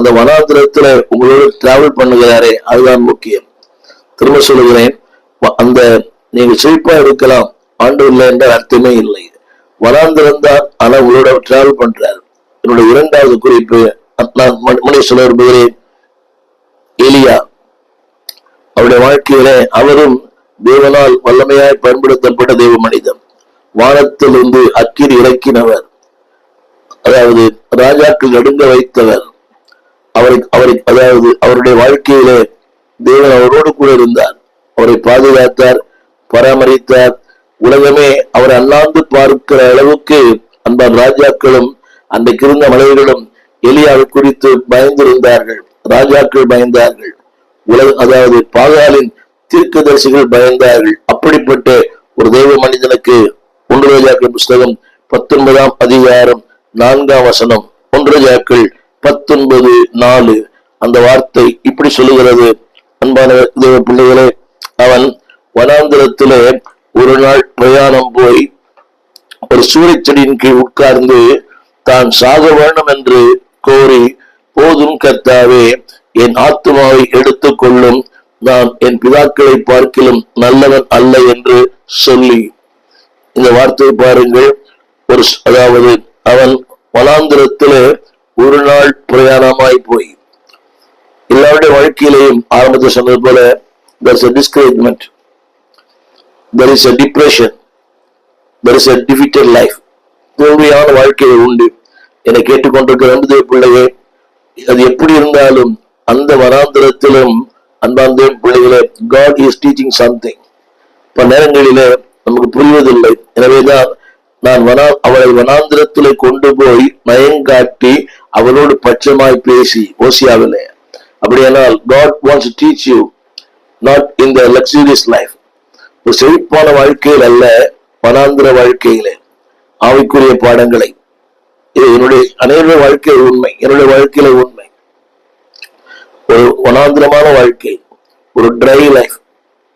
அந்த வனாந்திரத்துல உங்களோட டிராவல் பண்ணுகிறாரே, அதுதான் முக்கியம். திரும்ப சொல்லுகிறேன், அந்த நீங்க செழிப்பா இருக்கலாம், ஆண்டவர் இல்லை என்ற அர்த்தமே இல்லை. வனாந்திரம் தான், ஆனா உங்களோட டிராவல் பண்றாரு. என்னுடைய இரண்டாவது குறிப்பு, நான் முன்னே சொல்ல விரும்புகிறேன், எலியா. அவருடைய வாழ்க்கையிலே அவரும் தேவனால் வல்லமையாய் பயன்படுத்தப்பட்ட தேவ மனிதன். வானத்திலிருந்து அக்கினி இறக்கினவர், அதாவது ராஜாக்கள் நடுங்க வைத்தவர். அதாவது அவருடைய வாழ்க்கையிலே தேவன் அவரோடு கூட இருந்தார், அவரை பாதுகாத்தார், பராமரித்தார். உலகமே அவரை அண்ணாந்து பார்க்கிற அளவுக்கு அந்த ராஜாக்களும் அன்றைக்கு இருந்த மனிதர்களும் எலியாவை குறித்து பயந்திருந்தார்கள். ராஜாக்கள் பயந்தார்கள், அதாவது பாகாலின் தீர்க்கதரிசிகள் பயந்தார்கள். அப்படிப்பட்ட ஒரு தெய்வ மனிதனுக்கு 1 ராஜாக்கள் புஸ்தகம் 19ஆம் அதிகாரம் 4ஆம் வசனம், 1 ராஜாக்கள் 19:4 அந்த வார்த்தை இப்படி சொல்லுகிறது. அன்பான தேவ பிள்ளைகளே, அவன் வனாந்திரத்திலே ஒரு நாள் பிரயாணம் போய் ஒரு சூரியச்செடியின் கீழ் உட்கார்ந்து தான் சாக வேண்டும் என்று கோரி, போதும் கர்த்தாவே, என் ஆத்துமாவை எடுத்துக் கொள்ளும், நான் என் பிதாக்களை பார்க்கிலும் நல்லவன் அல்ல என்று சொல்லி. இந்த வார்த்தையை பாருங்கள். அதாவது அவன் வனாந்திரத்திலே ஒரு நாள் பிரயாணமாய் போய், எல்லாருடைய வாழ்க்கையிலையும் ஆரம்பத்தில் சொன்னது போல there is a discouragement, there is a depression, there is a defeated life. தோல்வியான வாழ்க்கையை உண்டு. என்னை கேட்டுக்கொண்டிருக்கிற ரெண்டு தேவ பிள்ளையே, அது எப்படி இருந்தாலும் அந்த வனாந்திரத்திலும் அன்பான பிள்ளைகளே, God is teaching something. பல நேரங்களிலே நமக்கு புரிவதில்லை. எனவேதான் நான் அவளை வனாந்திரத்திலே கொண்டு போய் நயங்காட்டி அவளோடு பட்சமாய் பேசி, ஓசியாவிலே. அப்படியானால் God wants to teach you not in the luxurious life, ஒரு செழிப்பான வாழ்க்கையில் அல்ல, வனாந்திர வாழ்க்கையிலே ஆவிக்குரிய பாடங்களை. இது என்னுடைய அநேக வாழ்க்கையில் உண்மை, என்னுடைய வாழ்க்கையில உண்மை. ஒரு வனாந்திரமான வாழ்க்கை, ஒரு ட்ரை லைஃப்,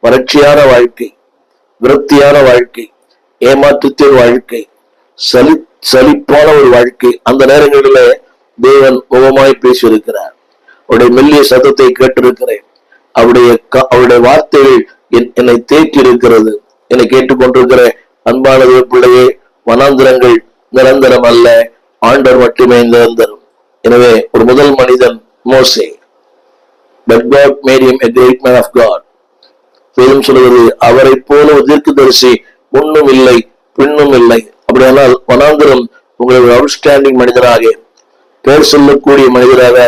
வறட்சியான வாழ்க்கை, விரக்தியான வாழ்க்கை, ஏமாற்றத்தின் வாழ்க்கை, சலிப்பான ஒரு வாழ்க்கை. அந்த நேரங்களிலே தேவன் முகமாய் பேசியிருக்கிறார். அவருடைய மெல்லிய சத்தத்தை கேட்டிருக்கிறேன். அவருடைய வார்த்தைகள் என்னை தேற்றி இருக்கிறது. என்னை கேட்டுக்கொண்டிருக்கிற அன்பான பிள்ளையே, வனாந்திரங்கள் நிரந்தரம் அல்ல, ஆண்டவர் மட்டுமே நிரந்தரம். எனவே ஒரு முதல் மனிதன் மோசே, but God made him a great man of God. வேதம் சொல்கிறது, அவரை போல ஒரு தீர்க்கதரிசி முன்னும் இல்லை பின்னும் இல்லை. அப்படியானால் வனாந்திரம் உங்களை அவுட்ஸ்டாண்டிங் மனிதராக, பேர் சொல்லக்கூடிய மனிதராக